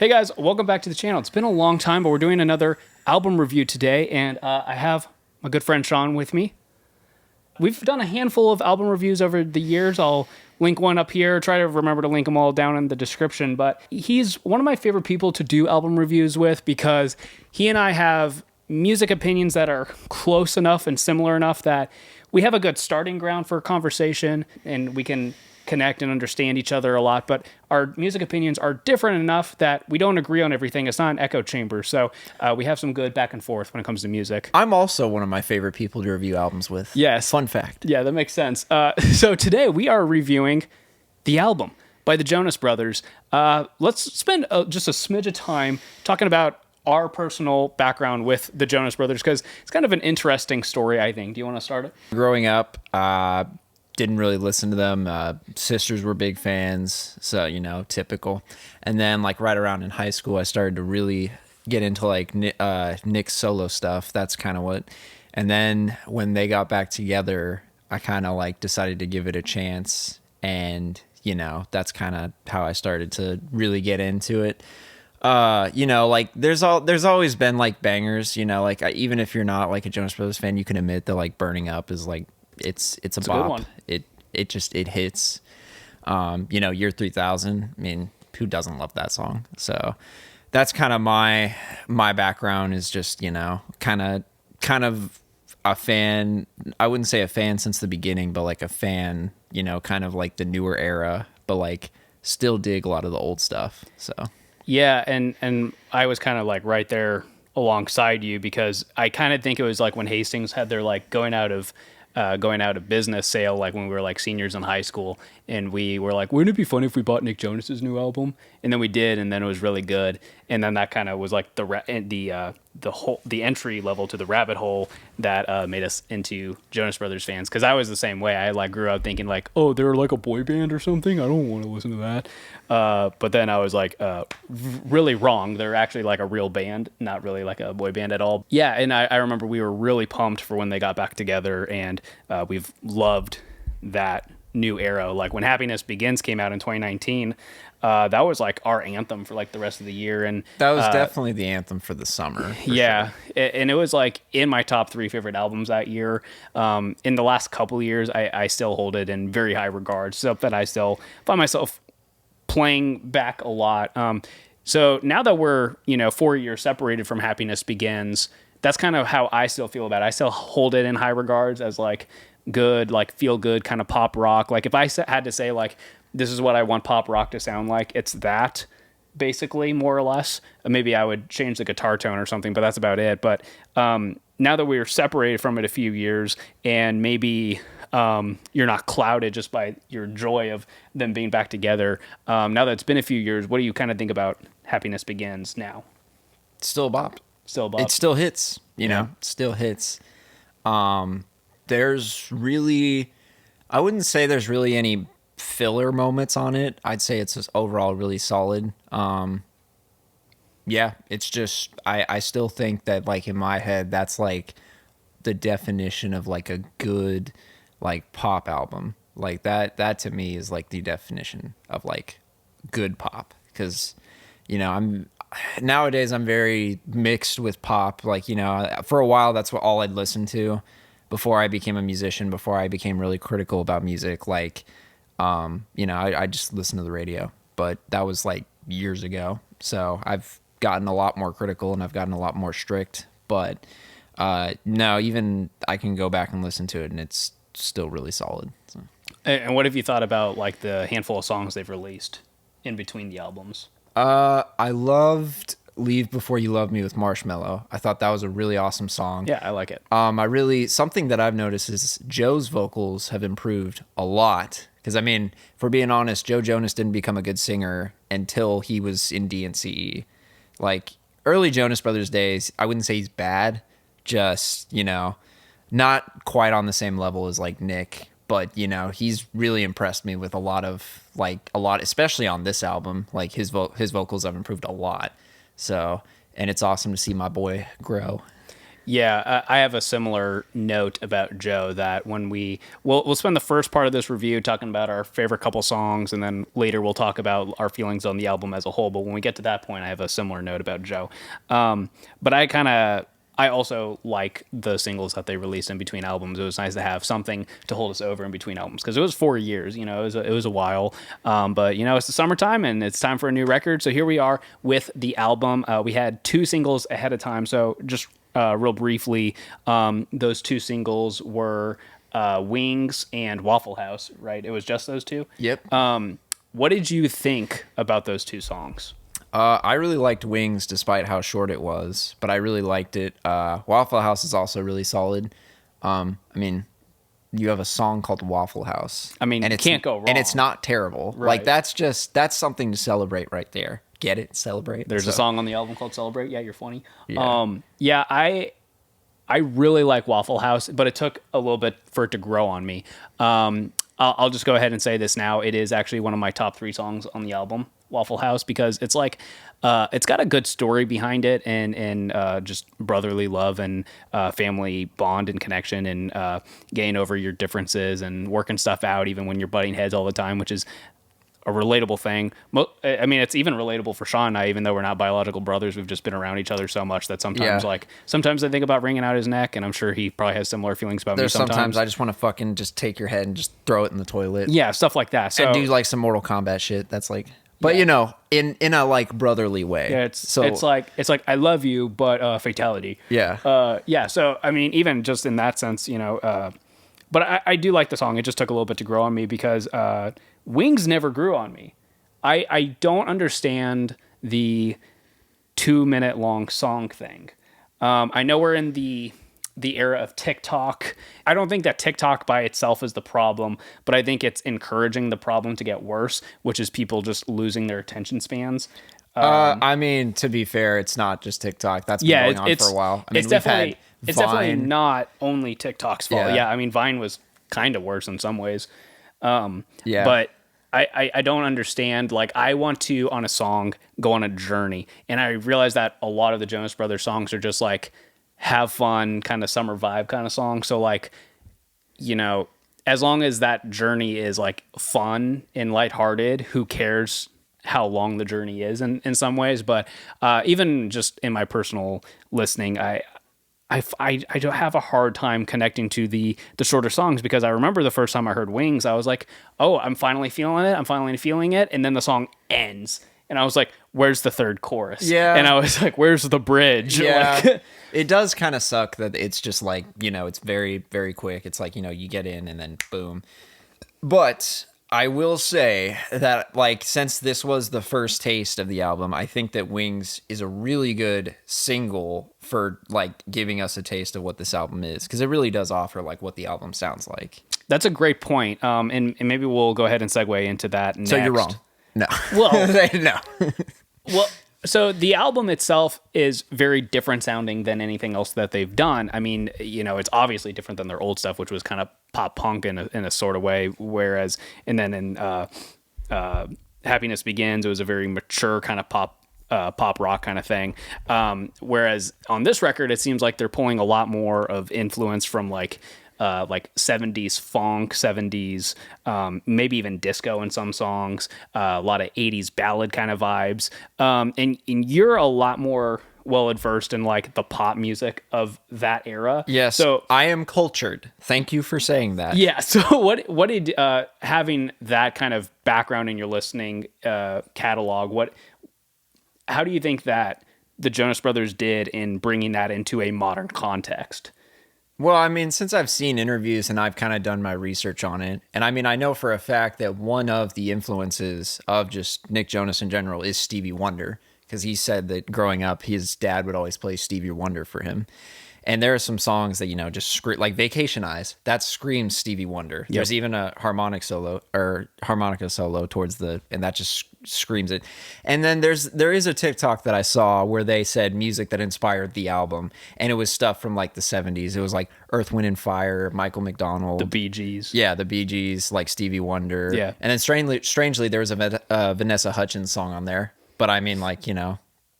Hey guys, welcome back to the channel. It's been a long time, but we're doing another album review today, and I have my good friend Sean with me. We've done a handful of album reviews over the years. I'll link one up here, try to remember to link them all down in the description, but he's one of my favorite people to do album reviews with because he and I have music opinions that are close enough and similar enough that we have a good starting ground for a conversation and we can connect and understand each other a lot, but our music opinions are different enough that we don't agree on everything. It's not an echo chamber, so we have some good back and forth when it comes to music. I'm also one of my favorite people to review albums with. Yes. Fun fact. Yeah, that makes sense. So today we are reviewing The Album by the Jonas Brothers. Let's spend just a smidge of time talking about our personal background with the Jonas Brothers, because it's kind of an interesting story, I think. Do you want to start it? Growing up, didn't really listen to them. Sisters were big fans, so, you know, typical. And then, like, right around in high school, I started to really get into, like, Nick's solo stuff. That's kind of what... And then when they got back together, I kind of, like, decided to give it a chance. And, you know, that's kind of how I started to really get into it. You know, like, there's always been, like, bangers, you know, like, even if you're not, like, a Jonas Brothers fan, you can admit that, like, Burning Up is, like, it's a bop. Good one. It hits. You know, Year 3000. I mean, who doesn't love that song? So that's kind of my background, is just, you know, kind of a fan. I wouldn't say a fan since the beginning, but like a fan, you know, kind of like the newer era, but like still dig a lot of the old stuff. So yeah, and I was kind of like right there alongside you, because I kind of think it was like when Hastings had their like going out of business sale, like when we were like seniors in high school, and we were like, wouldn't it be funny if we bought Nick Jonas's new album? And then we did, and then it was really good, and then that kind of was like the entry level to the rabbit hole that made us into Jonas Brothers fans. Because I was the same way. I like grew up thinking like, oh, they're like a boy band or something. I don't want to listen to that. But then I was like, really wrong. They're actually like a real band, not really like a boy band at all. Yeah, and I remember we were really pumped for when they got back together, and we've loved that new era. Like when Happiness Begins came out in 2019, that was like our anthem for like the rest of the year. And that was definitely the anthem for the summer. Yeah. Sure. And it was like in my top 3 favorite albums that year. In the last couple of years, I still hold it in very high regards, so that I still find myself playing back a lot. So now that we're, you know, 4 years separated from Happiness Begins, that's kind of how I still feel about it. I still hold it in high regards as like good, like feel good kind of pop rock. Like if I had to say like, this is what I want pop rock to sound like, it's that basically, more or less. Maybe I would change the guitar tone or something, but that's about it. But now that we're separated from it a few years, and maybe you're not clouded just by your joy of them being back together. Now that it's been a few years, what do you kind of think about Happiness Begins now? It's still a bop. Still a bop. It still hits, you know, it still hits. There's really, I wouldn't say there's really any filler moments on it. I'd say it's just overall really solid. Yeah, it's just, I still think that like in my head, that's like the definition of like a good like pop album. Like that to me is like the definition of like good pop. Cause you know, nowadays I'm very mixed with pop. Like, you know, for a while, that's all I'd listen to before I became a musician, before I became really critical about music. Like, you know, I just listened to the radio, but that was like years ago. So I've gotten a lot more critical and I've gotten a lot more strict, but, no, even I can go back and listen to it and it's still really solid. So. And what have you thought about like the handful of songs they've released in between the albums? I loved Leave Before You Love Me with Marshmello. I thought that was a really awesome song. Yeah, I like it. Something that I've noticed is Joe's vocals have improved a lot. Because, I mean, for being honest, Joe Jonas didn't become a good singer until he was in DNCE. Like, early Jonas Brothers days, I wouldn't say he's bad. Just, you know, not quite on the same level as, like, Nick. But, you know, he's really impressed me with a lot, especially on this album. Like, his vocals have improved a lot. So, and it's awesome to see my boy grow. Yeah, I have a similar note about Joe that when we'll spend the first part of this review talking about our favorite couple songs, and then later we'll talk about our feelings on the album as a whole. But when we get to that point, I have a similar note about Joe. But I also like the singles that they released in between albums. It was nice to have something to hold us over in between albums because it was 4 years. It was a while. But it's the summertime and it's time for a new record. So here we are with the album. We had two singles ahead of time. So just real briefly, those two singles were Wings and Waffle House. Right? It was just those two. Yep. What did you think about those two songs? I really liked Wings despite how short it was, but I really liked it. Waffle House is also really solid. I mean, you have a song called Waffle House. I mean, and it can't go wrong. And it's not terrible. Right. Like, that's something to celebrate right there. Get it? Celebrate. There's a song on the album called Celebrate. Yeah, you're funny. Yeah. I really like Waffle House, but it took a little bit for it to grow on me. I'll just go ahead and say this now. It is actually one of my top 3 songs on the album, Waffle House, because it's like it's got a good story behind it and just brotherly love and family bond and connection and getting over your differences and working stuff out even when you're butting heads all the time, which is a relatable thing. I mean, it's even relatable for Sean and I, even though we're not biological brothers. We've just been around each other so much that sometimes I think about wringing out his neck, and I'm sure he probably has similar feelings about me sometimes. I just want to fucking just take your head and just throw it in the toilet. Yeah, stuff like that. So, and do like some Mortal Kombat shit. That's like, but in a like brotherly way. Yeah, it's like I love you, but fatality. Yeah. Yeah. So I mean, even just in that sense, but I do like the song. It just took a little bit to grow on me because Wings never grew on me. I don't understand the 2-minute long song thing. I know we're in the era of TikTok. I don't think that TikTok by itself is the problem, but I think it's encouraging the problem to get worse, which is people just losing their attention spans. I mean, to be fair, it's not just TikTok. That's been going on for a while. I mean, it's definitely not only TikTok's fault. Yeah, I mean, Vine was kind of worse in some ways. But I don't understand. Like, I want to, on a song, go on a journey. And I realize that a lot of the Jonas Brothers songs are just like, have fun, kind of summer vibe kind of song. So like, as long as that journey is like fun and lighthearted, who cares how long the journey is in some ways? But even just in my personal listening, I don't have a hard time connecting to the shorter songs because I remember the first time I heard Wings, I was like, oh, I'm finally feeling it. I'm finally feeling it. And then the song ends. And I was like, where's the third chorus? Yeah. And I was like, where's the bridge? Yeah. Like, it does kind of suck that it's just like, it's very, very quick. It's like, you get in and then boom. But I will say that, like, since this was the first taste of the album, I think that Wings is a really good single for, like, giving us a taste of what this album is. Because it really does offer, like, what the album sounds like. That's a great point. And maybe we'll go ahead and segue into that next. So you're wrong. No. Well, no. Well, so the album itself is very different sounding than anything else that they've done. I mean, it's obviously different than their old stuff, which was kind of pop punk in a sort of way. Whereas, and then in Happiness Begins, it was a very mature kind of pop rock kind of thing. Whereas on this record, it seems like they're pulling a lot more of influence from like 70s funk, 70s, maybe even disco in some songs, a lot of 80s ballad kind of vibes. And you're a lot more well-versed in like the pop music of that era. Yes. So I am cultured. Thank you for saying that. Yeah. So what did, having that kind of background in your listening catalog, how do you think that the Jonas Brothers did in bringing that into a modern context? Well, I mean, since I've seen interviews and I've kind of done my research on it, and I mean, I know for a fact that one of the influences of just Nick Jonas in general is Stevie Wonder, because he said that growing up, his dad would always play Stevie Wonder for him. And there are some songs that, just scream, like Vacation Eyes, that screams Stevie Wonder. Yep. There's even a harmonica solo towards and that just screams it. And then there is a TikTok that I saw where they said music that inspired the album, and it was stuff from like the 70s. It was like Earth, Wind and Fire, Michael McDonald, the Bee Gees. Yeah, the Bee Gees, like Stevie Wonder. Yeah. And then strangely there was a Vanessa Hudgens song on there. But I mean, like,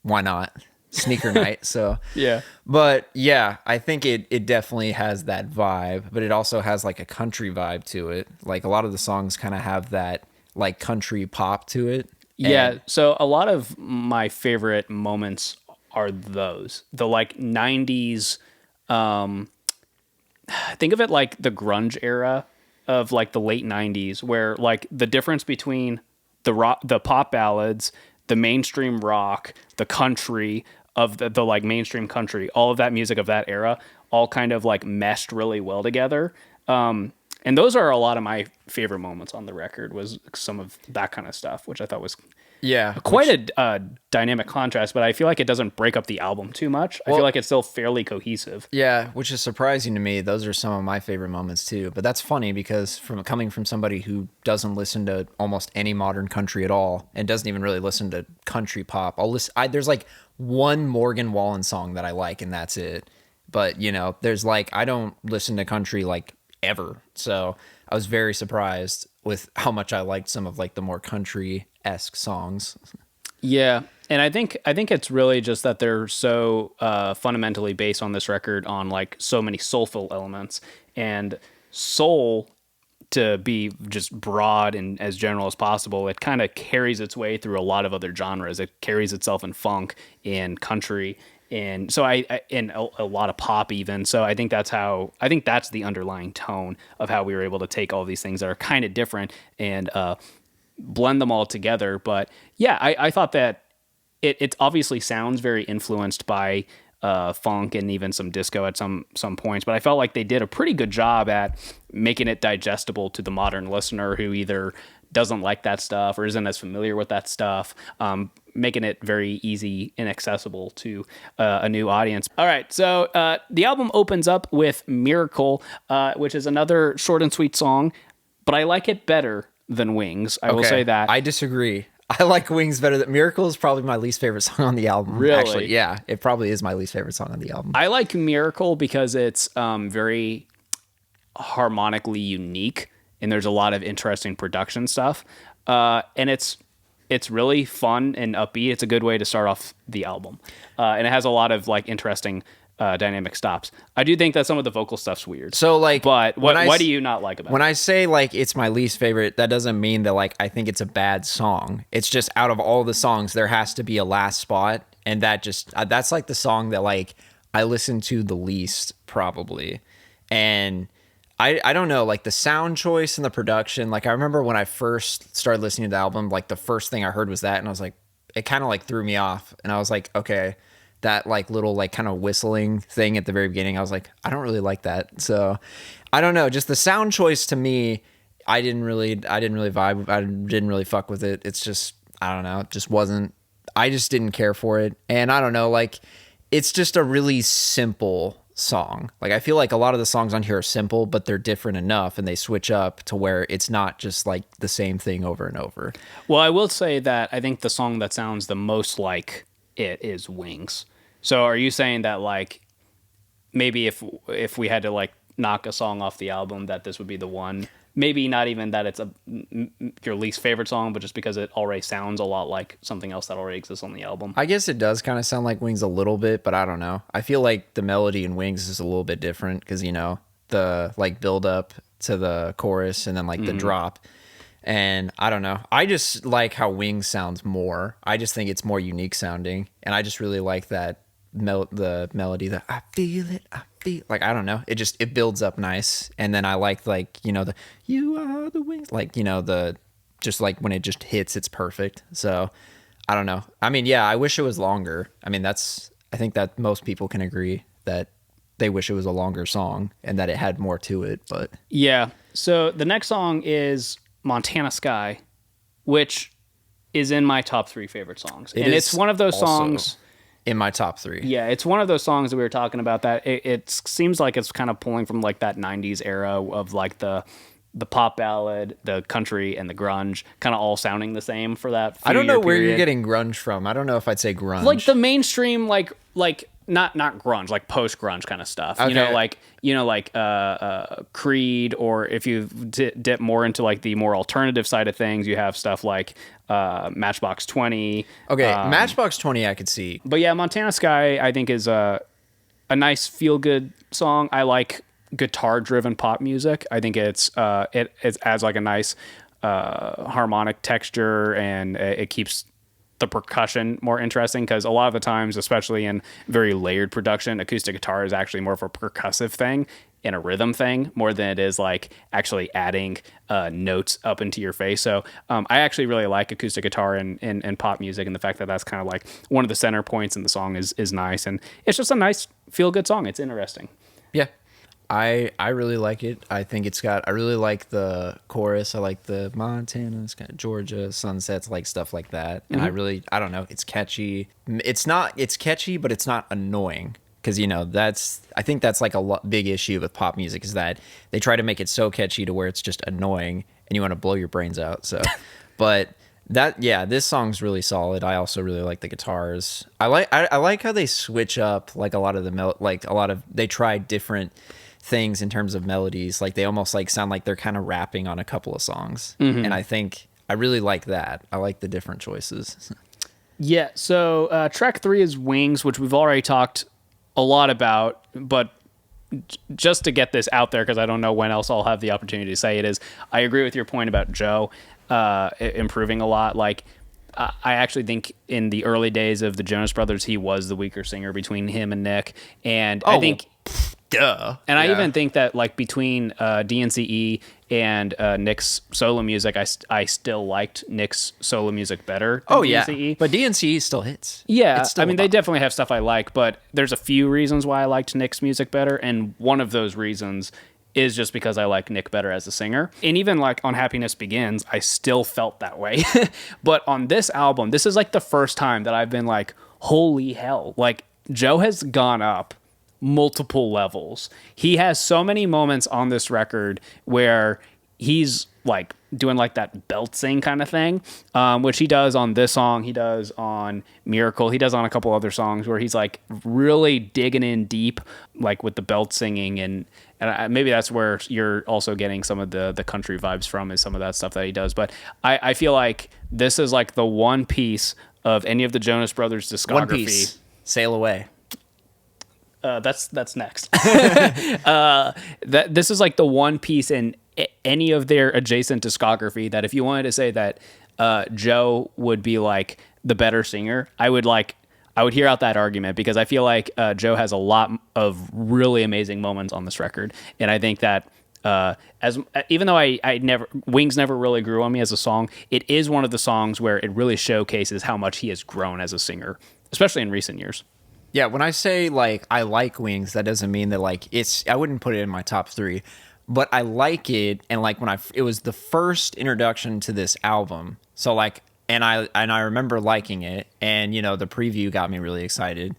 why not? sneaker night. So, Yeah. but yeah, I think it definitely has that vibe, but it also has like a country vibe to it. Like a lot of the songs kind of have that like country pop to it. Yeah, And so a lot of my favorite moments are those. The like 90s, think of it like the grunge era of like the late 90s, where like the difference between the pop ballads, the mainstream rock, the country of the like mainstream country, all of that music of that era all kind of like meshed really well together. And those are a lot of my favorite moments on the record, was some of that kind of stuff, which I thought was yeah, quite a dynamic contrast, but I feel like it doesn't break up the album too much. I feel like it's still fairly cohesive. yeah, which is surprising to me. Those are some of my favorite moments too. But that's funny because from coming from somebody who doesn't listen to almost any modern country at all and doesn't even really listen to country pop, I'll listen. There's like one Morgan Wallen song that I like, and that's it. But you know, there's like I don't listen to country like ever. So I was very surprised with how much I liked some of like the more country-esque songs. Yeah, and I think it's really just that they're so fundamentally based on this record on like so many soulful elements, and soul, to be just broad and as general as possible, it kind of carries its way through a lot of other genres. It carries itself in funk, in country, and so I in a lot of pop even. So I think that's the underlying tone of how we were able to take all these things that are kind of different and blend them all together. But yeah, I thought that it obviously sounds very influenced by funk and even some disco at some points, but I felt like they did a pretty good job at making it digestible to the modern listener who either doesn't like that stuff or isn't as familiar with that stuff, making it very easy and accessible to a new audience. All right, so the album opens up with Miracle, which is another short and sweet song, but I like it better than Wings. I will say that. I disagree. I like Wings better. Than Miracle is probably my least favorite song on the album. Really? Actually, yeah, it probably is my least favorite song on the album. I like Miracle because it's very harmonically unique, and there's a lot of interesting production stuff. And it's really fun and upbeat. It's a good way to start off the album, and it has a lot of like interesting dynamic stops. I do think that some of the vocal stuff's weird. So like, but why do you not like about when it? I say like it's my least favorite, that doesn't mean that like I think it's a bad song. It's just out of all the songs, there has to be a last spot, and that just that's like the song that like I listen to the least probably, and. I don't know, like the sound choice and the production. Like I remember when I first started listening to the album, like the first thing I heard was that, and I was like, it kind of like threw me off, and I was like, okay, that like little like kind of whistling thing at the very beginning, I was like, I don't really like that. So I don't know, just the sound choice to me, I didn't really vibe. I didn't really fuck with it. It's just I don't know, it just wasn't. I just didn't care for it, and I don't know, like it's just a really simple song. Like I feel like a lot of the songs on here are simple, but they're different enough and they switch up to where it's not just like the same thing over and over. Well, I will say that I think the song that sounds the most like it is Wings. So are you saying that like maybe if we had to like knock a song off the album, that this would be the one? Maybe not even that it's your least favorite song, but just because it already sounds a lot like something else that already exists on the album. I guess it does kind of sound like Wings a little bit, but I don't know. I feel like the melody in Wings is a little bit different because, you know, the like build up to the chorus and then like the drop. And I don't know. I just like how Wings sounds more. I just think it's more unique sounding. And I just really like that the melody that I feel it, I feel like I don't know, it builds up nice. And then I like you know the you are the wings, like you know the just like when it just hits, it's perfect. So I don't know, I mean yeah, I wish it was longer. I mean I think that most people can agree that they wish it was a longer song and that it had more to it. But yeah, so the next song is Montana Sky, which is in my top 3 favorite songs, and it's one of those songs in my top 3. Yeah, it's one of those songs that we were talking about that it seems like it's kind of pulling from like that 90s era of like the pop ballad, the country, and the grunge kind of all sounding the same for that few I don't know year where period. you're getting grunge from. I don't know if I'd say grunge. Like the mainstream like not grunge, like post grunge kind of stuff. Okay. Creed, or if you dip more into like the more alternative side of things, you have stuff like Matchbox 20. Okay, Matchbox 20 I could see. But yeah, Montana Sky I think is a nice feel good song. I like guitar driven pop music. I think it adds like a nice harmonic texture, and it keeps the percussion more interesting, because a lot of the times, especially in very layered production, acoustic guitar is actually more of a percussive thing and a rhythm thing more than it is like actually adding notes up into your face. So I actually really like acoustic guitar in pop music, and the fact that that's kind of like one of the center points in the song is nice, and it's just a nice feel good song. It's interesting. Yeah. I really like it. I think I really like the chorus. I like the Montana, Georgia, sunsets, like stuff like that. And I don't know, it's catchy. It's catchy, but it's not annoying. Because, I think that's like big issue with pop music, is that they try to make it so catchy to where it's just annoying and you want to blow your brains out. So, but this song's really solid. I also really like the guitars. I like how they switch up like a lot of they try different things in terms of melodies. Like they almost like sound like they're kind of rapping on a couple of songs. And I think I really like that. I like the different choices. Yeah. So track 3 is Wings, which we've already talked a lot about, but just to get this out there, because I don't know when else I'll have the opportunity to say it, is I agree with your point about Joe improving a lot. Like I actually think in the early days of the Jonas Brothers, he was the weaker singer between him and Nick. And I think duh. And I even think that like between DNCE and Nick's solo music, I still liked Nick's solo music better than DNCE. But DNCE still hits. Yeah, I mean, they definitely have stuff I like, but there's a few reasons why I liked Nick's music better, and one of those reasons is just because I like Nick better as a singer. And even like on Happiness Begins, I still felt that way. But on this album, this is like the first time that I've been like, holy hell, like Joe has gone up multiple levels. He has so many moments on this record where he's like doing like that belt sing kind of thing, which he does on this song, he does on Miracle, he does on a couple other songs where he's like really digging in deep, like with the belt singing, and maybe that's where you're also getting some of the country vibes from, is some of that stuff that he does. But I feel like this is like the one piece of any of the Jonas Brothers discography. One Piece, Sail Away. That's next. This is like the one piece in any of their adjacent discography that if you wanted to say that Joe would be like the better singer, I would hear out that argument, because I feel like Joe has a lot of really amazing moments on this record, and I think that even though Wings never really grew on me as a song, it is one of the songs where it really showcases how much he has grown as a singer, especially in recent years. Yeah, when I say like I like Wings, that doesn't mean that like I wouldn't put it in my top 3, but I like it. And like it was the first introduction to this album, so like, and I remember liking it, and the preview got me really excited.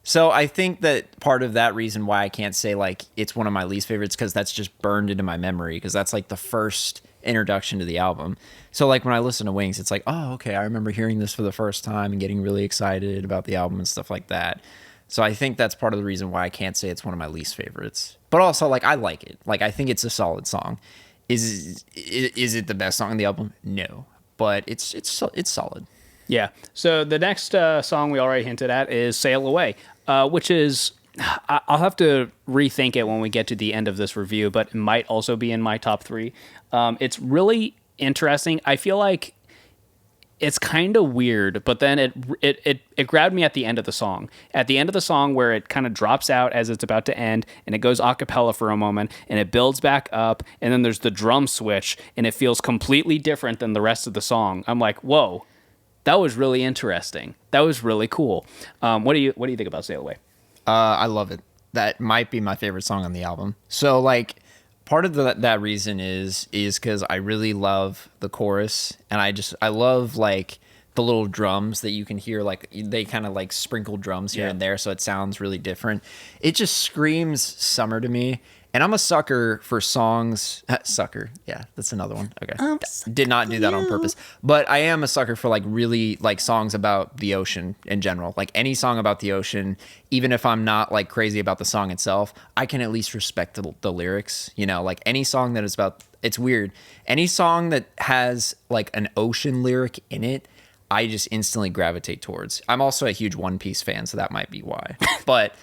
So I think that part of that reason why I can't say like it's one of my least favorites, because that's just burned into my memory, because that's like the first introduction to the album. So like when I listen to Wings, it's like, oh, okay, I remember hearing this for the first time and getting really excited about the album and stuff like that. So I think that's part of the reason why I can't say it's one of my least favorites. But also, like, I like it. Like, I think it's a solid song. Is it the best song on the album? No, but it's solid. Yeah. So the next song we already hinted at is Sail Away, which is, I'll have to rethink it when we get to the end of this review, but it might also be in my top 3. It's really interesting. I feel like it's kind of weird, but then it grabbed me at the end of the song. At the end of the song, where it kind of drops out as it's about to end, and it goes a cappella for a moment, and it builds back up, and then there's the drum switch, and it feels completely different than the rest of the song. I'm like, whoa, that was really interesting. That was really cool. What do you think about Sail Away? I love it. That might be my favorite song on the album. So like, part of that reason is because I really love the chorus, and I love like the little drums that you can hear, like they kind of like sprinkle drums here and there, so it sounds really different. It just screams summer to me, And I'm a sucker for songs. Sucker. Yeah, that's another one. Okay. Did not do that on purpose. But I am a sucker for like really like songs about the ocean in general. Like any song about the ocean, even if I'm not like crazy about the song itself, I can at least respect the lyrics. You know, like any song that is about, it's weird. Any song that has like an ocean lyric in it, I just instantly gravitate towards. I'm also a huge One Piece fan, so that might be why. But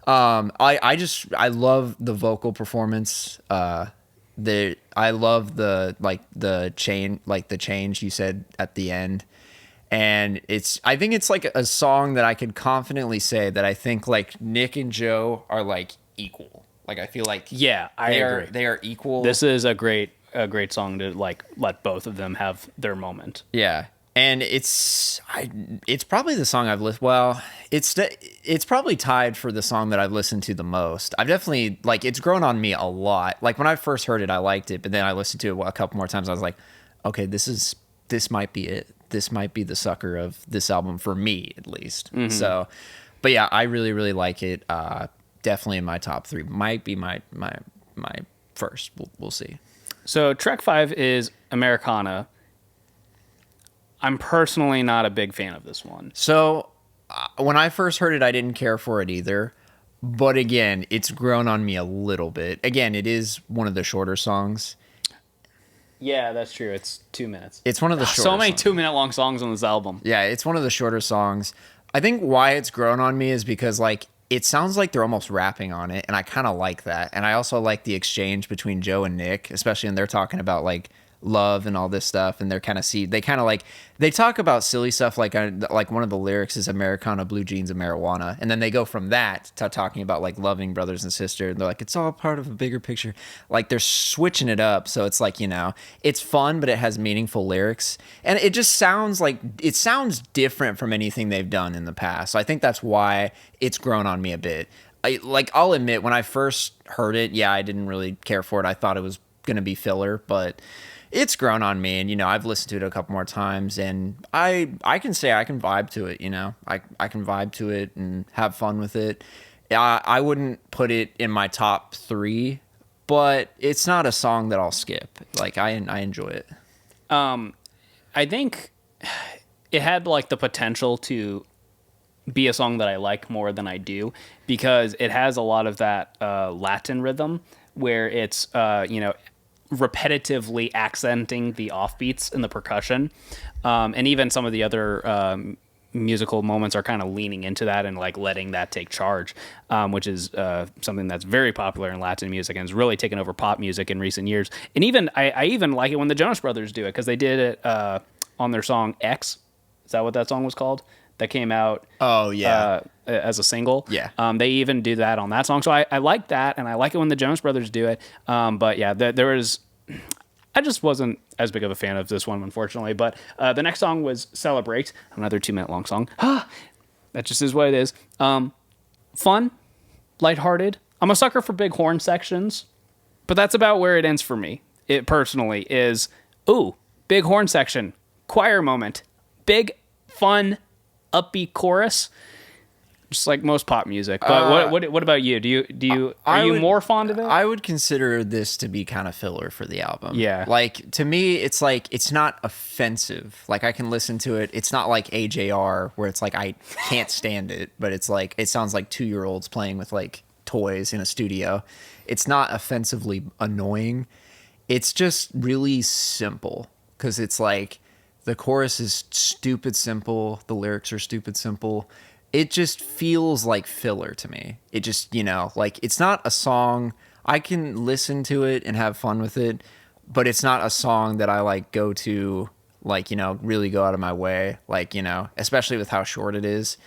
I love the vocal performance. I love the change you said at the end. And I think it's like a song that I could confidently say that I think like Nick and Joe are like equal. Like I feel like Yeah, I agree. they are equal. This is a great song to like let both of them have their moment. Yeah. And it's probably the song I've listened. Well, it's probably tied for the song that I've listened to the most. I've definitely like it's grown on me a lot. Like when I first heard it, I liked it, but then I listened to it a couple more times. I was like, okay, this might be it. This might be the sucker of this album for me, at least. Mm-hmm. So, but yeah, I really really like it. Definitely in my top 3. Might be my first. We'll see. So track 5 is Americana. I'm personally not a big fan of this one. So when I first heard it, I didn't care for it either. But again, it's grown on me a little bit. Again, it is one of the shorter songs. Yeah, that's true. It's 2 minutes. It's one of the shorter So many songs. 2-minute long songs on this album. Yeah, it's one of the shorter songs. I think why it's grown on me is because like it sounds like they're almost rapping on it, and I kind of like that. And I also like the exchange between Joe and Nick, especially when they're talking about like love and all this stuff, and they talk about silly stuff like one of the lyrics is Americana, blue jeans, and marijuana, and then they go from that to talking about like loving brothers and sisters, and they're like it's all part of a bigger picture. Like they're switching it up, so it's like, you know, it's fun, but it has meaningful lyrics, and it just sounds different from anything they've done in the past. So I think that's why it's grown on me a bit. I'll admit when I first heard it, yeah, I didn't really care for it. I thought it was gonna be filler, but it's grown on me, and you know, I've listened to it a couple more times, and I can say I can vibe to it. You know, I can vibe to it and have fun with it. I wouldn't put it in my top 3, but it's not a song that I'll skip. Like I enjoy it. I think it had like the potential to be a song that I like more than I do, because it has a lot of that Latin rhythm where it's repetitively accenting the offbeats in the percussion, and even some of the other musical moments are kind of leaning into that and like letting that take charge, which is something that's very popular in Latin music and has really taken over pop music in recent years. And even I even like it when the Jonas Brothers do it, because they did it on their song X. Is that what that song was called? That came out. Oh yeah. As a single. Yeah. They even do that on that song. So I like that, and I like it when the Jonas Brothers do it. But yeah, I just wasn't as big of a fan of this one, unfortunately. But the next song was Celebrate, another 2-minute long song. That just is what it is. Fun, lighthearted. I'm a sucker for big horn sections, but that's about where it ends for me. It personally is, big horn section, choir moment, big, fun, upbeat chorus, just like most pop music. But what about you? Are you more fond of it? I would consider this to be kind of filler for the album. Yeah. Like to me, it's like it's not offensive. Like I can listen to it. It's not like AJR where it's like I can't stand it, but it's like it sounds like 2-year-olds playing with like toys in a studio. It's not offensively annoying. It's just really simple, because it's like the chorus is stupid simple. The lyrics are stupid simple. It just feels like filler to me. It just, you know, like it's not a song. I can listen to it and have fun with it, but it's not a song that I like go to, like, you know, really go out of my way, like, you know, especially with how short it is.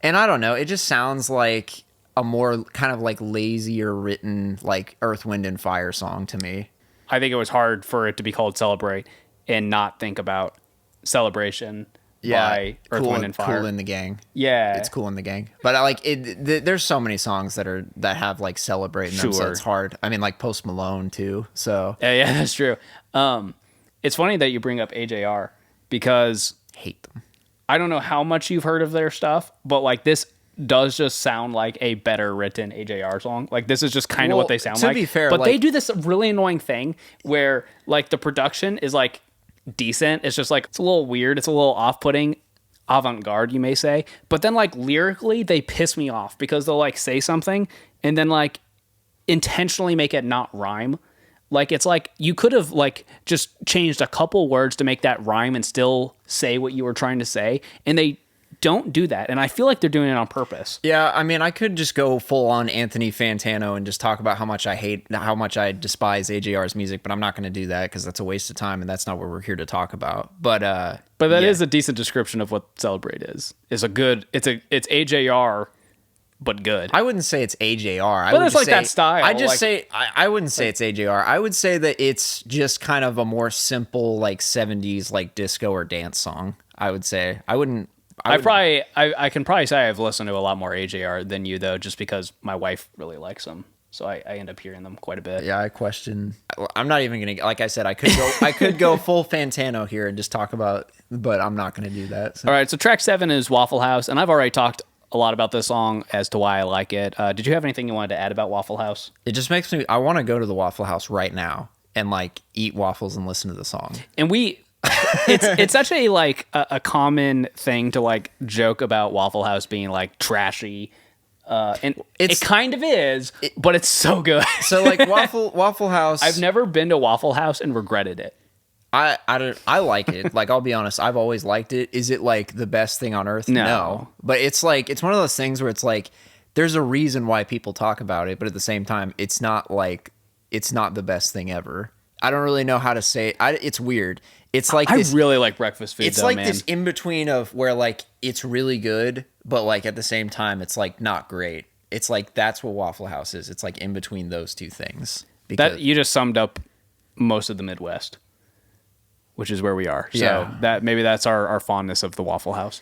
And I don't know, it just sounds like a more kind of like lazier written, like Earth, Wind and Fire song to me. I think it was hard for it to be called Celebrate and not think about Celebration by Earth, Wind and Fire. Cool in the Gang. Yeah. It's Cool in the Gang. But I like it. There's so many songs that have like Celebrate in them, so it's hard. I mean, like Post Malone too. So yeah, that's true. It's funny that you bring up AJR, because hate them. I don't know how much you've heard of their stuff, but like this does just sound like a better written AJR song. Like this is just kind of Well, what they sound to like. be fair, but like- they do this really annoying thing where like the production is like decent. It's just like it's a little weird. It's a little off-putting, avant-garde, you may say. But then like lyrically, they piss me off because they'll like say something and then like intentionally make it not rhyme. Like it's like you could have like just changed a couple words to make that rhyme and still say what you were trying to say, and they don't do that. And I feel like they're doing it on purpose. Yeah, I mean, I could just go full on Anthony Fantano and just talk about how much I despise AJR's music, but I'm not going to do that because that's a waste of time and that's not what we're here to talk about. But that yeah. is a decent description of what Celebrate is. It's AJR, but good. I wouldn't say it's AJR. But it's like that style. I wouldn't say it's AJR. I would say that it's just kind of a more simple like 70s like disco or dance song. I would say. I can probably say I've listened to a lot more AJR than you though, just because my wife really likes them. So I end up hearing them quite a bit. Yeah, I question. I'm not even gonna. Like I said, I could go full Fantano here and just talk about, but I'm not gonna do that. So. All right, so track 7 is Waffle House, and I've already talked a lot about this song as to why I like it. Did you have anything you wanted to add about Waffle House? It just makes me. I want to go to the Waffle House right now and like eat waffles and listen to the song. And it's such a like a common thing to like joke about Waffle House being like trashy. And it kind of is, but it's so good. So like Waffle House. I've never been to Waffle House and regretted it. I like it. Like, I'll be honest, I've always liked it. Is it like the best thing on earth? No. But it's like, it's one of those things where it's like, there's a reason why people talk about it, but at the same time, it's not the best thing ever. I don't really know how to say it. It's weird. It's like I really like breakfast food. It's though, like man. this in between of where like it's really good, but like at the same time, it's like not great. It's like that's what Waffle House is. It's like in between those two things. That you just summed up most of the Midwest, which is where we are. So Yeah. that maybe that's our fondness of the Waffle House.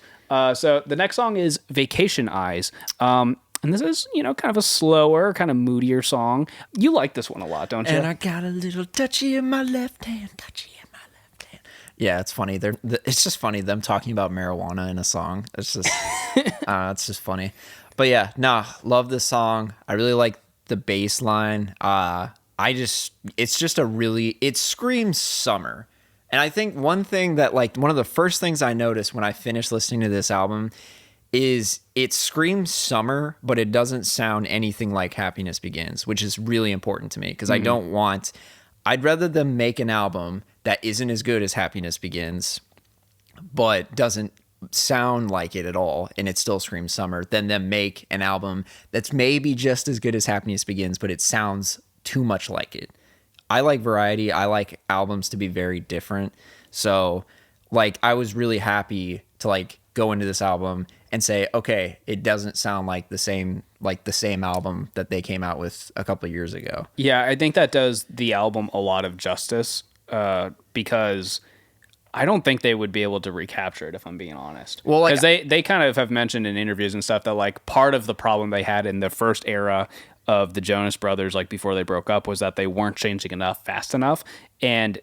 So the next song is Vacation Eyes. And this is, kind of a slower, kind of moodier song. You like this one a lot, don't you? And I got a little touchy in my left hand, touchy in my left hand. Yeah, it's funny. It's just funny them talking about marijuana in a song. It's just, it's just funny. But yeah, love this song. I really like the bass line. It screams summer. And I think one thing that like one of the first things I noticed when I finished listening to this album is it screams summer, but it doesn't sound anything like Happiness Begins, which is really important to me because I'd rather them make an album that isn't as good as Happiness Begins, but doesn't sound like it at all, and it still screams summer, than them make an album that's maybe just as good as Happiness Begins, but it sounds too much like it. I like variety. I like albums to be very different. So like I was really happy to like go into this album and say, okay, it doesn't sound like the same album that they came out with a couple of years ago. Yeah, I think that does the album a lot of justice because I don't think they would be able to recapture it if I'm being honest. Well, because they kind of have mentioned in interviews and stuff that like part of the problem they had in the first era of the Jonas Brothers, like before they broke up, was that they weren't changing enough fast enough. And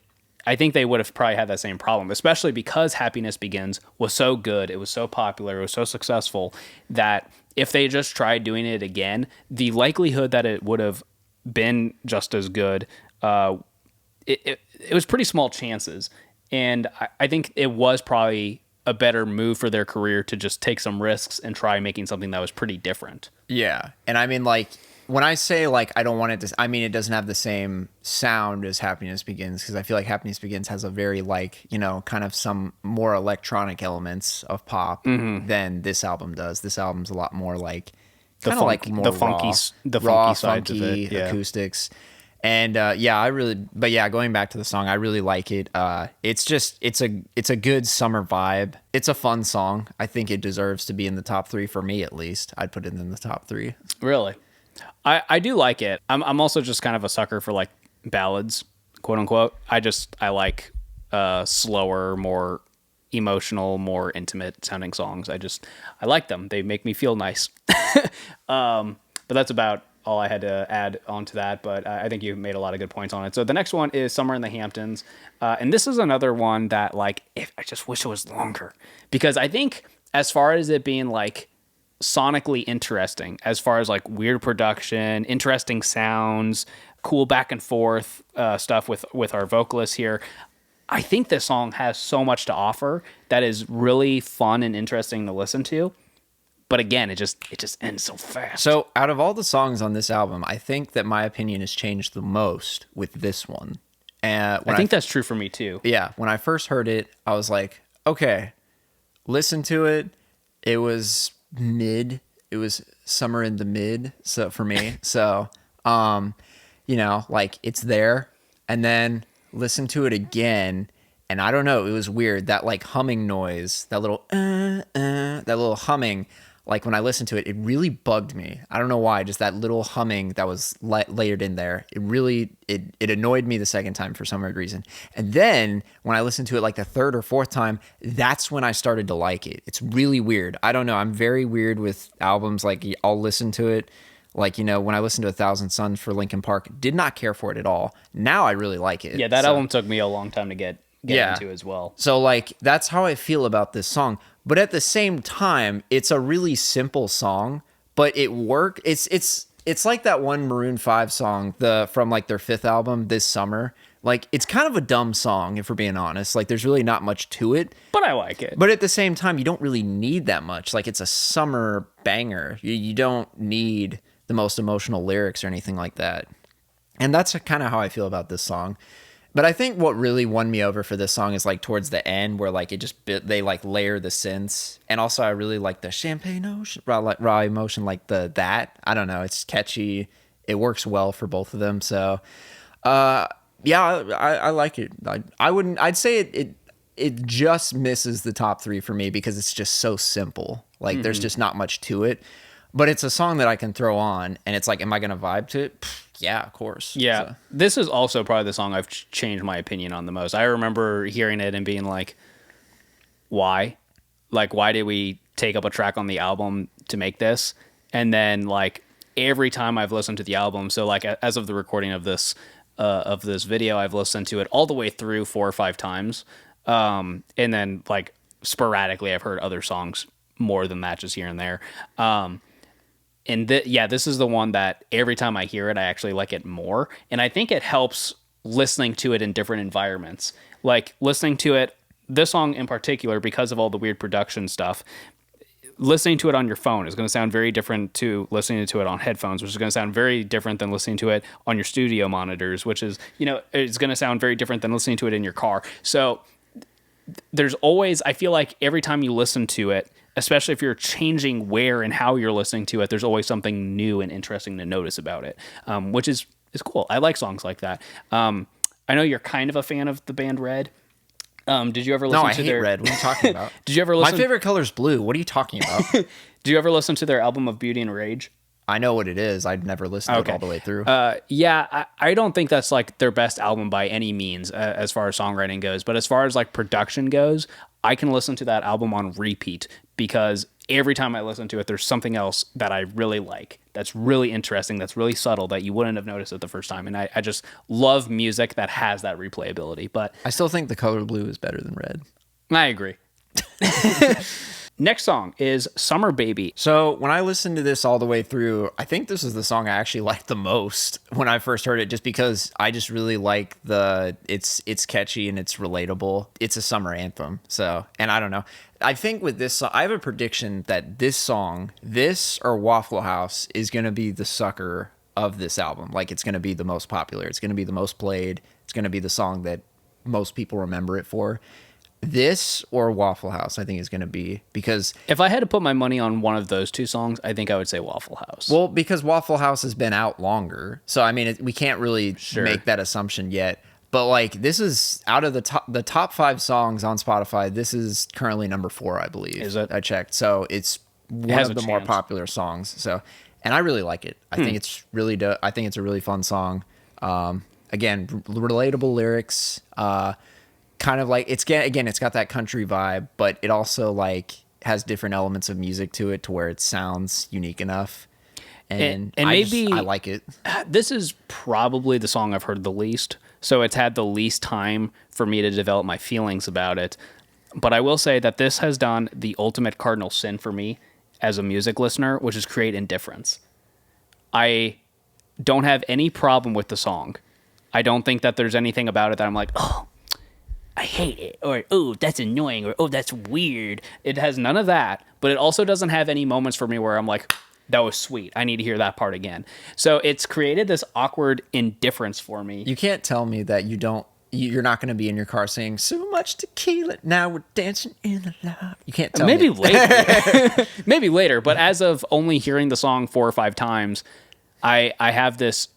I think they would have probably had that same problem, especially because Happiness Begins was so good, it was so popular, it was so successful, that if they just tried doing it again, the likelihood that it would have been just as good, it was pretty small chances. And I think it was probably a better move for their career to just take some risks and try making something that was pretty different. Yeah. And I mean, like, when I say, like, I don't want it to... I mean, it doesn't have the same sound as Happiness Begins, because I feel like Happiness Begins has a very, like, kind of some more electronic elements of pop than this album does. This album's a lot more, like... Kind of like more funky sides of it. Yeah. Acoustics. And, going back to the song, I really like it. It's a good summer vibe. It's a fun song. I think it deserves to be in the top 3 for me, at least. I'd put it in the top 3. Really? I do like it. I'm also just kind of a sucker for like ballads, quote unquote. I like slower, more emotional, more intimate sounding songs. I like them. They make me feel nice. But that's about all I had to add onto that. But I think you made a lot of good points on it. So the next one is Summer in the Hamptons. And this is another one that like, I just wish it was longer, because I think as far as it being like sonically interesting as far as like weird production, interesting sounds, cool back and forth stuff with our vocalists here. I think this song has so much to offer that is really fun and interesting to listen to. But again, it just ends so fast. So out of all the songs on this album, I think that my opinion has changed the most with this one. And I think that's true for me too. yeah, when I first heard it, I was like, okay, listen to it. It was mid. It was somewhere in the mid. So for me, so like it's there, and then listen to it again, and I don't know, it was weird, that like humming noise, that little that little humming. Like when I listened to it, it really bugged me. I don't know why, just that little humming that was layered in there. It really, it annoyed me the second time for some weird reason. And then when I listened to it like the third or fourth time, that's when I started to like it. It's really weird. I don't know. I'm very weird with albums. Like I'll listen to it. Like, when I listened to 1,000 Suns for Linkin Park, did not care for it at all. Now I really like it. Yeah, that album took me a long time to get into as well. So like that's how I feel about this song. But at the same time, it's a really simple song, but it worked. It's like that one Maroon 5 song, from like their 5th album, This Summer. Like it's kind of a dumb song, if we're being honest. Like there's really not much to it. But I like it. But at the same time, you don't really need that much. Like it's a summer banger. You don't need the most emotional lyrics or anything like that. And that's kind of how I feel about this song. But I think what really won me over for this song is like towards the end, where like they like layer the synths, and also I really like the champagne ocean, raw emotion, like that. I don't know, it's catchy. It works well for both of them. So, yeah, I like it. I'd say it just misses the top 3 for me because it's just so simple. Like there's just not much to it. But it's a song that I can throw on, and it's like, am I going to vibe to it? Yeah, of course. Yeah. So. This is also probably the song I've changed my opinion on the most. I remember hearing it and being like, why? Like, why did we take up a track on the album to make this? And then, like, every time I've listened to the album, so, like, as of the recording of this video, I've listened to it all the way through 4 or 5 times. And then, like, sporadically, I've heard other songs more than that, just here and there. And this is the one that every time I hear it, I actually like it more. And I think it helps listening to it in different environments. Like listening to it, this song in particular, because of all the weird production stuff, listening to it on your phone is going to sound very different to listening to it on headphones, which is going to sound very different than listening to it on your studio monitors, which is, it's going to sound very different than listening to it in your car. So there's always, I feel like every time you listen to it, especially if you're changing where and how you're listening to it, there's always something new and interesting to notice about it, which is cool. I like songs like that. I know you're kind of a fan of the band Red. Did you ever listen to I hate their... Red. What are you talking about? Did you ever listen... My favorite color is blue. What are you talking about? Did you ever listen to their album of Beauty and Rage? I know what it is. I'd never listened to it all the way through. I don't think that's like their best album by any means as far as songwriting goes. But as far as like production goes, I can listen to that album on repeat because every time I listen to it, there's something else that I really like. That's really interesting. That's really subtle that you wouldn't have noticed it the first time. And I just love music that has that replayability. But I still think the color blue is better than red. I agree. Next song is Summer Baby. So when I listened to this all the way through, I think this is the song I actually liked the most when I first heard it, just because I just really like it's catchy and it's relatable. It's a summer anthem. So, and I don't know. I think with this song, I have a prediction that this or Waffle House is going to be the sucker of this album. Like it's going to be the most popular. It's going to be the most played. It's going to be the song that most people remember it for. This or Waffle House, I think, is going to be, because if I had to put my money on one of those two songs, I think I would say Waffle House. Well, because Waffle House has been out longer, so I mean, we can't really make that assumption yet. But like, this is out of the top 5 songs on Spotify. This is currently number 4, I believe. Is it? I checked, so it's one of the more popular songs. So, and I really like it. I think it's really I think it's a really fun song. Again, relatable lyrics. Kind of like it's got that country vibe, but it also like has different elements of music to it to where it sounds unique enough. And I like it. This is probably the song I've heard the least, so it's had the least time for me to develop my feelings about it. But I will say that this has done the ultimate cardinal sin for me, as a music listener, which is create indifference. I don't have any problem with the song. I don't think that there's anything about it that I'm like, oh, I hate it, or oh, that's annoying, or oh, that's weird. It has none of that, but it also doesn't have any moments for me where I'm like, that was sweet. I need to hear that part again. So it's created this awkward indifference for me. You can't tell me that you're not going to be in your car saying so much tequila. Now we're dancing in the love. You can't tell Maybe me. later. Maybe later, but as of only hearing the song 4 or 5 times, I have this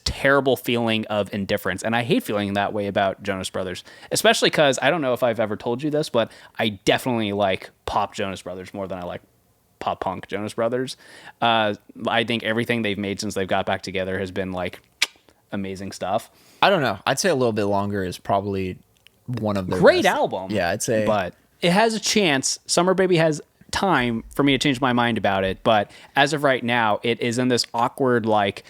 terrible feeling of indifference, and I hate feeling that way about Jonas Brothers, especially because I don't know if I've ever told you this, but I definitely like pop Jonas Brothers more than I like pop punk Jonas Brothers. I think everything they've made since they've got back together has been like amazing stuff. I don't know. I'd say A Little Bit Longer is probably one of their Great best. album. Yeah, I'd say. But it has a chance. Summer Baby has time for me to change my mind about it. But as of right now, it is in this awkward, like,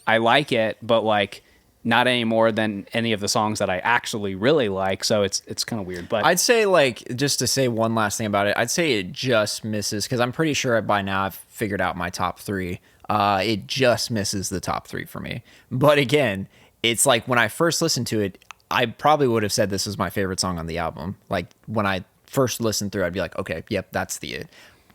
I like it, but like not any more than any of the songs that I actually really like. So it's kind of weird. But I'd say, like, just to say one last thing about it, I'd say it just misses, because I'm pretty sure by now I've figured out my top 3. It just misses the top 3 for me. But again, it's like when I first listened to it, I probably would have said this was my favorite song on the album. Like when I first listened through, I'd be like, okay, yep, that's the it.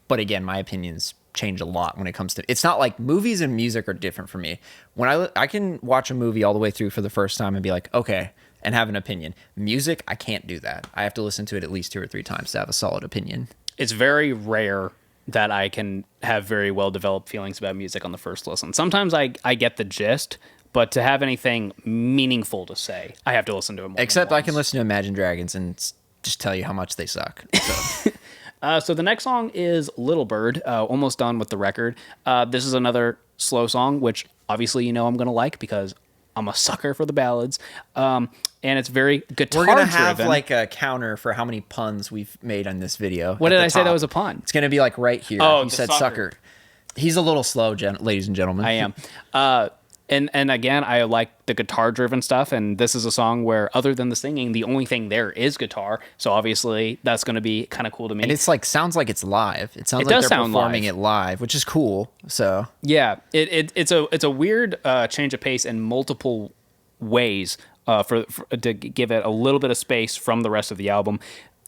But again, my opinions change a lot when it comes to, it's not like movies and music are different for me. When I can watch a movie all the way through for the first time and be like, okay, and have an opinion. Music, I can't do that. I have to listen to it at least 2 or 3 times to have a solid opinion. it's very rare that I can have very well developed feelings about music on the first listen. Sometimes I get the gist, but to have anything meaningful to say, I have to listen to it more. Except I can listen to Imagine Dragons and just tell you how much they suck. So. So the next song is Little Bird, almost done with the record. This is another slow song, which obviously you know I'm going to like because I'm a sucker for the ballads. And it's very guitar driven. We're going to have like a counter for how many puns we've made on this video. What did I say that was a pun? It's going to be like right here. Oh, you said sucker. He's a little slow, ladies and gentlemen. I am. And again, I like the guitar-driven stuff, and this is a song where, other than the singing, the only thing there is guitar. So obviously, that's going to be kind of cool to me. And it's like sounds like it's live. It sounds like they're performing it live, which is cool. So yeah, it's a weird change of pace in multiple ways for to give it a little bit of space from the rest of the album.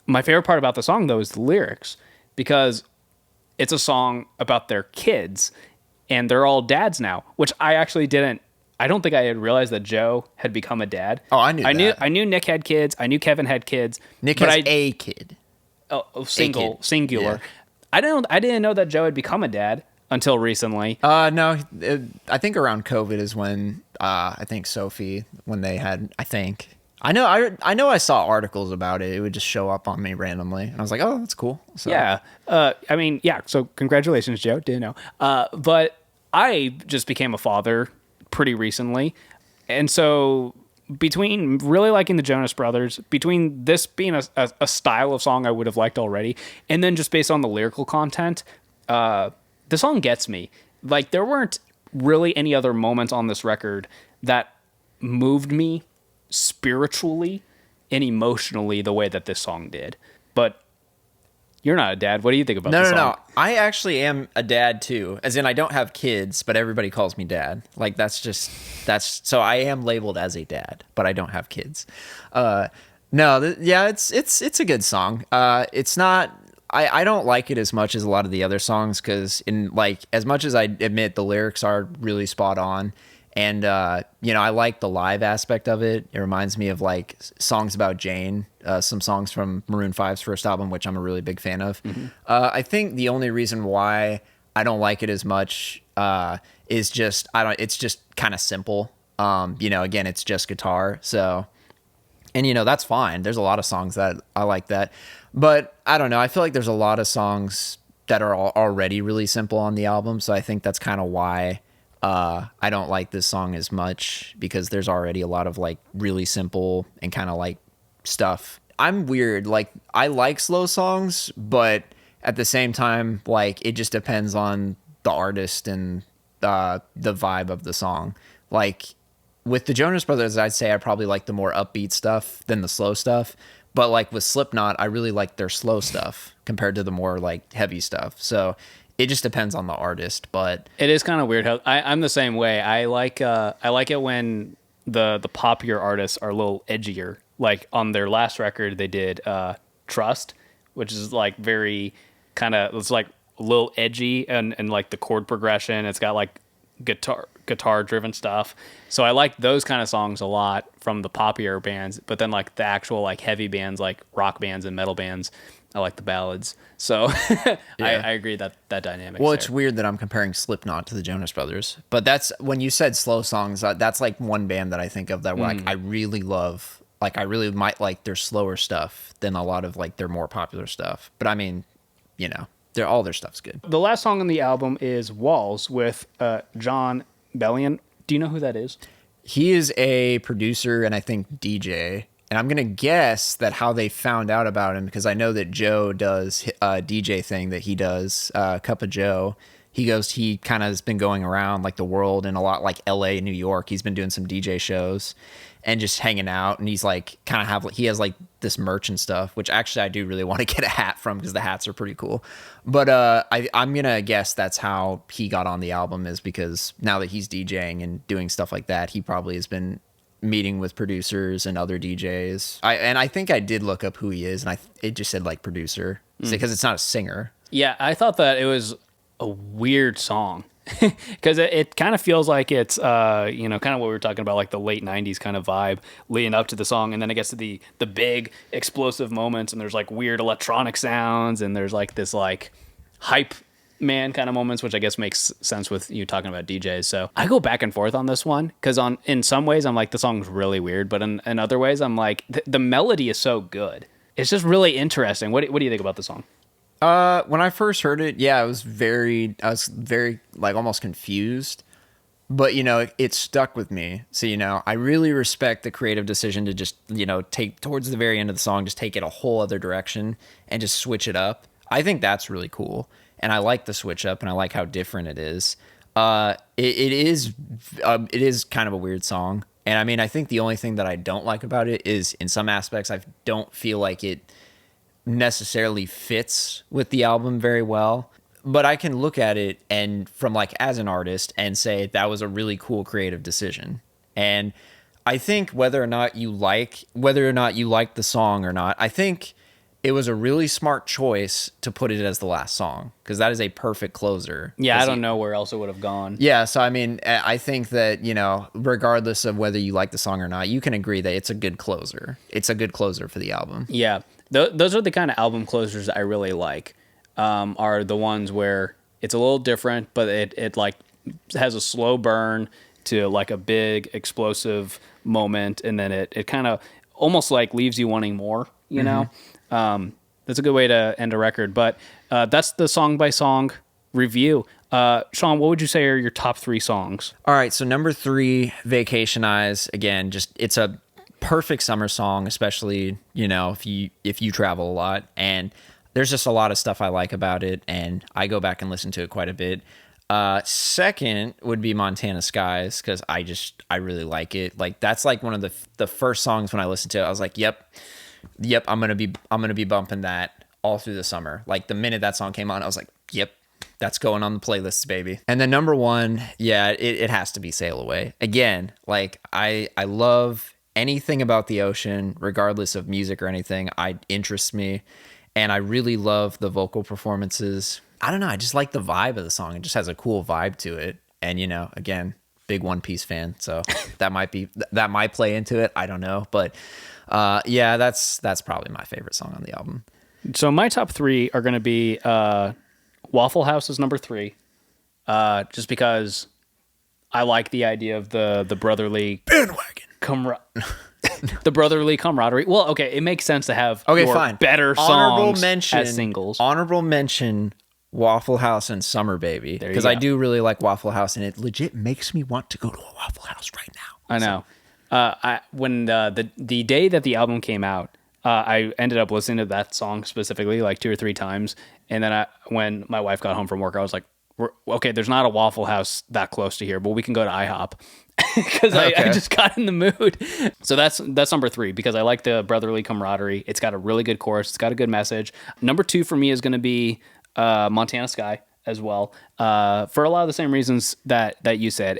My favorite part about the song, though, is the lyrics, because it's a song about their kids. And they're all dads now, which I actually didn't. I don't think I had realized that Joe had become a dad. Oh, I knew that. I knew Nick had kids. I knew Kevin had kids. Nick has a kid. Singular. Yeah. I didn't know that Joe had become a dad until recently. No, I think around COVID is when I think Sophie, when they had, I know I saw articles about it. It would just show up on me randomly, and I was like, "Oh, that's cool." So. Yeah, So congratulations, Joe. Didn't know. But I just became a father pretty recently, and so between really liking the Jonas Brothers, between this being a style of song I would have liked already, and then just based on the lyrical content, the song gets me. Like there weren't really any other moments on this record that moved me spiritually and emotionally the way that this song did. But you're not a dad. What do you think about this song? No. I actually am a dad too. As in, I don't have kids, but everybody calls me dad. Like so I am labeled as a dad, but I don't have kids. It's a good song. It's not. I don't like it as much as a lot of the other songs because as much as I admit the lyrics are really spot on. And, I like the live aspect of it. It reminds me of like songs about Jane, some songs from Maroon 5's first album, which I'm a really big fan of. Mm-hmm. I think the only reason why I don't like it as much is just, it's just kind of simple. Again, it's just guitar. So, and that's fine. There's a lot of songs that I like that. But I don't know. I feel like there's a lot of songs that are already really simple on the album. So I think that's kind of why I don't like this song as much, because there's already a lot of like really simple and kind of like stuff. I'm weird. Like I like slow songs, but at the same time, like it just depends on the artist and the vibe of the song. Like with the Jonas Brothers, I'd say I probably like the more upbeat stuff than the slow stuff. But like with Slipknot, I really like their slow stuff compared to the more like heavy stuff. So It just depends on the artist, but It is kind of weird how I'm the same way. I like it when the popular artists are a little edgier. Like on their last record, they did Trust, which is like very kind of, it's like a little edgy, and like the chord progression. It's got like guitar driven stuff. So I like those kind of songs a lot from the popular bands. But then like the actual like heavy bands, like rock bands and metal bands, I like the ballads. So I agree that dynamic. well, it's weird that I'm comparing Slipknot to the Jonas Brothers, but that's when you said slow songs. That's like one band that I think of that like I really love. Like I really might like their slower stuff than a lot of like their more popular stuff. But I mean, you know, all their stuff's good. The last song on the album is Walls with John Bellion. Do you know who that is? He is a producer and I think DJ. And I'm going to guess that how they found out about him, because I know that Joe does a DJ thing that he does, Cup of Joe. He kind of has been going around like the world and a lot like LA, New York. He's been doing some DJ shows and just hanging out. And he's like he has like this merch and stuff, which actually I do really want to get a hat from because the hats are pretty cool. But I'm going to guess that's how he got on the album, is because now that he's DJing and doing stuff like that, he probably has been meeting with producers and other DJs. I think I did look up who he is, and it just said like producer because it's not a singer. Yeah, I thought that it was a weird song because it kind of feels like it's kind of what we were talking about, like the late 90s kind of vibe leading up to the song, and then it gets to the big explosive moments, and there's like weird electronic sounds, and there's like this like hype man kind of moments, which I guess makes sense with you talking about DJs. So I go back and forth on this one because in some ways I'm like, the song's really weird, but in other ways I'm like, the melody is so good. It's just really interesting. What do you think about the song? When I first heard it, yeah, I was very like almost confused, but you know, it stuck with me. So, you know, I really respect the creative decision to just, you know, take towards the very end of the song, just take it a whole other direction and just switch it up. I think that's really cool. And I like the switch up, and I like how different it is. It is kind of a weird song. And I mean, I think the only thing that I don't like about it is in some aspects, I don't feel like it necessarily fits with the album very well. But I can look at it and from like as an artist and say that was a really cool creative decision. And I think whether or not you like the song or not, I think it was a really smart choice to put it as the last song, because that is a perfect closer. Yeah, I don't know where else it would have gone. Yeah, so I mean, I think that, you know, regardless of whether you like the song or not, you can agree that it's a good closer. It's a good closer for the album. Yeah, those are the kind of album closers that I really like, are the ones where it's a little different, but it like has a slow burn to like a big explosive moment, and then it kind of almost like leaves you wanting more, you know? That's a good way to end a record, but that's the song by song review. Sean, what would you say are your top 3 songs? All right, so number 3, Vacation Eyes. Again, just it's a perfect summer song, especially, you know, if you travel a lot, and there's just a lot of stuff I like about it, and I go back and listen to it quite a bit. Second would be Montana Skies, because I really like it. Like that's like one of the first songs when I listened to it, I was like, yep, I'm gonna be bumping that all through the summer. Like the minute that song came on, I was like, yep, that's going on the playlists, baby. And then number 1, yeah, it has to be Sail Away. Again, like I love anything about the ocean, regardless of music or anything. It interests me, and I really love the vocal performances. I don't know, I just like the vibe of the song. It just has a cool vibe to it. And you know, again, big One Piece fan, so that might play into it. I don't know, but yeah, that's probably my favorite song on the album. So my top 3 are going to be Waffle House is number 3, just because I like the idea of the brotherly Bandwagon. The brotherly camaraderie. Well, okay, it makes sense to have fine. better songs as singles. Honorable mention Waffle House and Summer Baby, because I do really like Waffle House, and it legit makes me want to go to a Waffle House right now. I know. When the day that the album came out, I ended up listening to that song specifically like 2 or 3 times, and then when my wife got home from work, I was like, okay, there's not a Waffle House that close to here, but we can go to IHOP, because I just got in the mood. So that's number 3, because I like the brotherly camaraderie. It's got a really good chorus. It's got a good message. Number 2 for me is going to be Montana Sky. as well. For a lot of the same reasons that you said.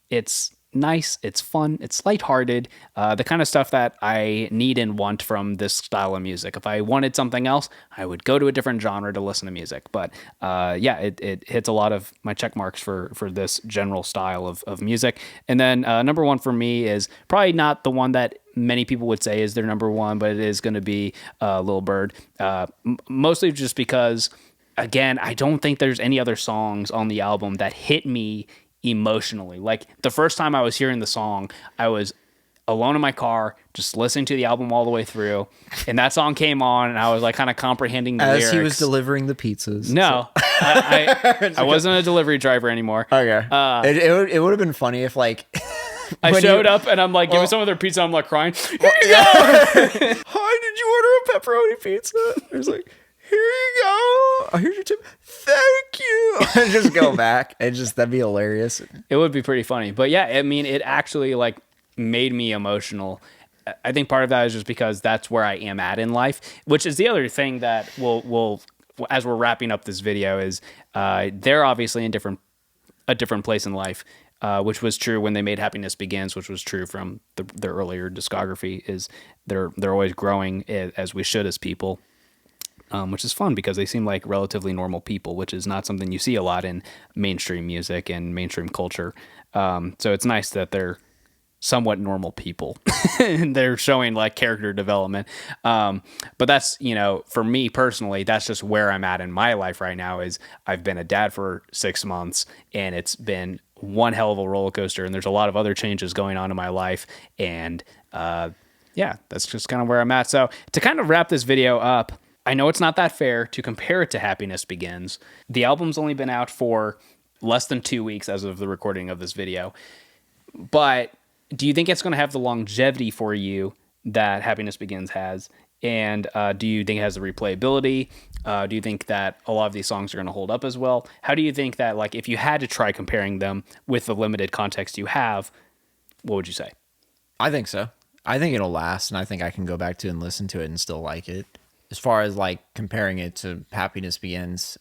It's nice, it's fun, it's lighthearted, the kind of stuff that I need and want from this style of music. If I wanted something else, I would go to a different genre to listen to music. But yeah, it hits a lot of my check marks for this general style of music. And then number one for me is probably not the one that many people would say is their number one, but it is going to be Lil Bird. Mostly just because, again, I don't think there's any other songs on the album that hit me emotionally. Like the first time I was hearing the song, I was alone in my car, just listening to the album all the way through, and that song came on, and I was like kind of comprehending the lyrics. As he was delivering the pizzas. No, so. I wasn't a delivery driver anymore. Okay. It would have been funny if like I showed up and I'm like giving someone their pizza. I'm like crying. Here you go. Hi, did you order a pepperoni pizza? It was like, here you go. Oh, here's your tip. Thank you. And just go back. And just, that'd be hilarious. It would be pretty funny. But yeah, I mean, it actually like made me emotional. I think part of that is just because that's where I am at in life, which is the other thing that we'll as we're wrapping up this video is they're obviously in a different place in life, which was true when they made Happiness Begins, which was true from their earlier discography. Is they're always growing as we should as people. Which is fun because they seem like relatively normal people, which is not something you see a lot in mainstream music and mainstream culture. So it's nice that they're somewhat normal people and they're showing like character development. But that's, for me personally, that's just where I'm at in my life right now. Is I've been a dad for 6 months and it's been one hell of a roller coaster, and there's a lot of other changes going on in my life. And yeah, that's just kind of where I'm at. So to kind of wrap this video up, I know it's not that fair to compare it to Happiness Begins. The album's only been out for less than 2 weeks as of the recording of this video. But do you think it's going to have the longevity for you that Happiness Begins has? And do you think it has the replayability? Do you think that a lot of these songs are going to hold up as well? How do you think that, like, if you had to try comparing them with the limited context you have, what would you say? I think so. I think it'll last, and I think I can go back to and listen to it and still like it. As far as like comparing it to Happiness Begins,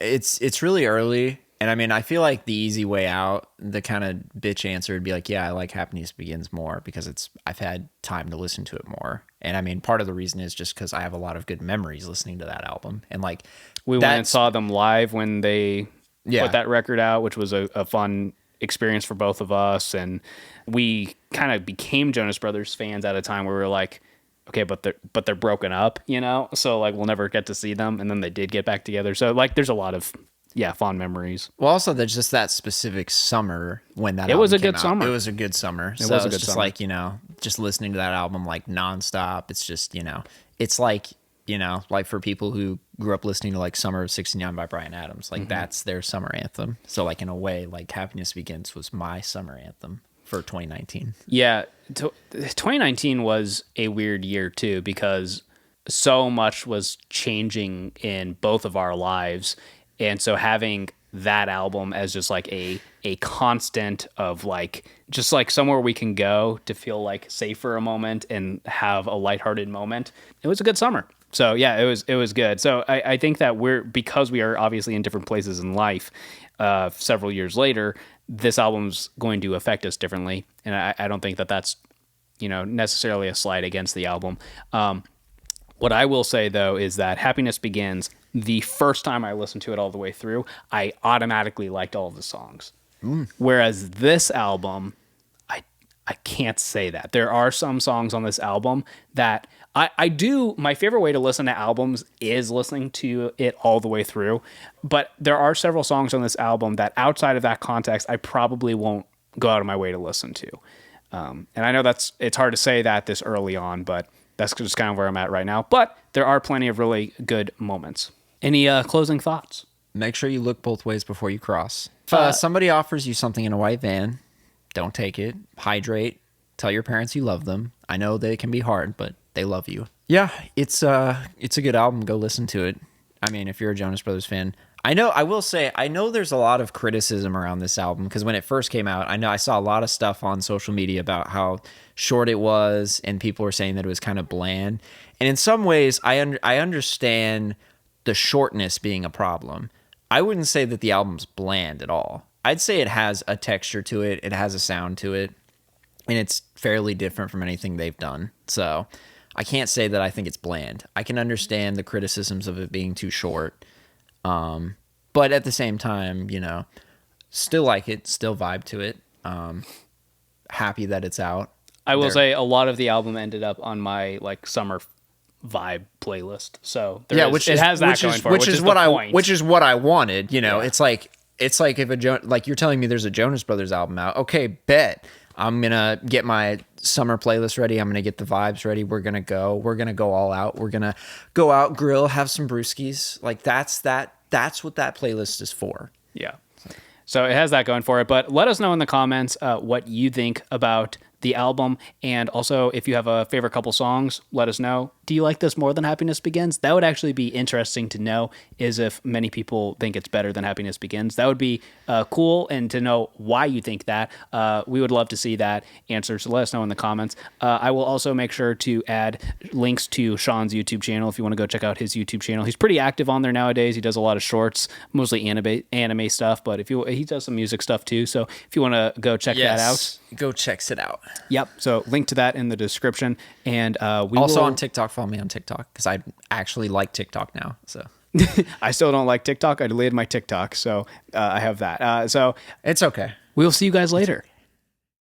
it's really early. And I mean, I feel like the easy way out, the kind of bitch answer would be like, yeah, I like Happiness Begins more because I've had time to listen to it more. And I mean, part of the reason is just because I have a lot of good memories listening to that album. And like, we went and saw them live when they put that record out, which was a fun experience for both of us. And we kind of became Jonas Brothers fans at a time where we were like, okay, but they're broken up, so like we'll never get to see them. And then they did get back together. So like there's a lot of fond memories. Well, also there's just that specific summer when that it was a good summer. It was a good summer. So it's just like, just listening to that album like nonstop. It's just, it's like, like for people who grew up listening to like Summer of '69 by Bryan Adams, like that's their summer anthem. So like in a way, like Happiness Begins was my summer anthem for 2019. Yeah, 2019 was a weird year too because so much was changing in both of our lives, and so having that album as just like a constant of like just like somewhere we can go to feel like safe for a moment and have a lighthearted moment. It was a good summer. So yeah, it was good. So I think that because we are obviously in different places in life, several years later, this album's going to affect us differently. And I don't think that that's, necessarily a slight against the album. What I will say though, is that Happiness Begins, the first time I listened to it all the way through, I automatically liked all of the songs. Whereas this album, I can't say that. There are some songs on this album that I do. My favorite way to listen to albums is listening to it all the way through. But there are several songs on this album that outside of that context, I probably won't go out of my way to listen to. And I know it's hard to say that this early on, but that's just kind of where I'm at right now. But there are plenty of really good moments. Any closing thoughts? Make sure you look both ways before you cross. If somebody offers you something in a white van, don't take it. Hydrate. Tell your parents you love them. I know they can be hard, but they love you. Yeah, it's a good album. Go listen to it. I mean, if you're a Jonas Brothers fan, I will say, I know there's a lot of criticism around this album because when it first came out, I know I saw a lot of stuff on social media about how short it was, and people were saying that it was kind of bland. And in some ways, I understand the shortness being a problem. I wouldn't say that the album's bland at all. I'd say it has a texture to it. It has a sound to it, and it's fairly different from anything they've done. So I can't say that I think it's bland. I can understand the criticisms of it being too short. But at the same time, still like it, still vibe to it. Happy that it's out. I will say a lot of the album ended up on my like summer vibe playlist. So it has that going for it, which is what I wanted. Yeah. It's like if like you're telling me there's a Jonas Brothers album out. Okay, bet I'm gonna get my summer playlist ready. I'm gonna get the vibes ready. We're gonna go all out. We're gonna go out, grill, have some brewskis. Like that's what that playlist is for. Yeah. So it has that going for it. But let us know in the comments what you think about the album. And also, if you have a favorite couple songs, let us know. Do you like this more than Happiness Begins? That would actually be interesting to know, is if many people think it's better than Happiness Begins. That would be cool, and to know why you think that. We would love to see that answer, so let us know in the comments. I will also make sure to add links to Sean's YouTube channel if you want to go check out his YouTube channel. He's pretty active on there nowadays. He does a lot of shorts, mostly anime stuff, but he does some music stuff too. So if you want to go check that out, go check it out. Yep. So link to that in the description, and we also on TikTok. Follow me on TikTok because I actually like TikTok now. So I still don't like TikTok. I deleted my TikTok, so I have that. So it's okay. We'll see you guys later.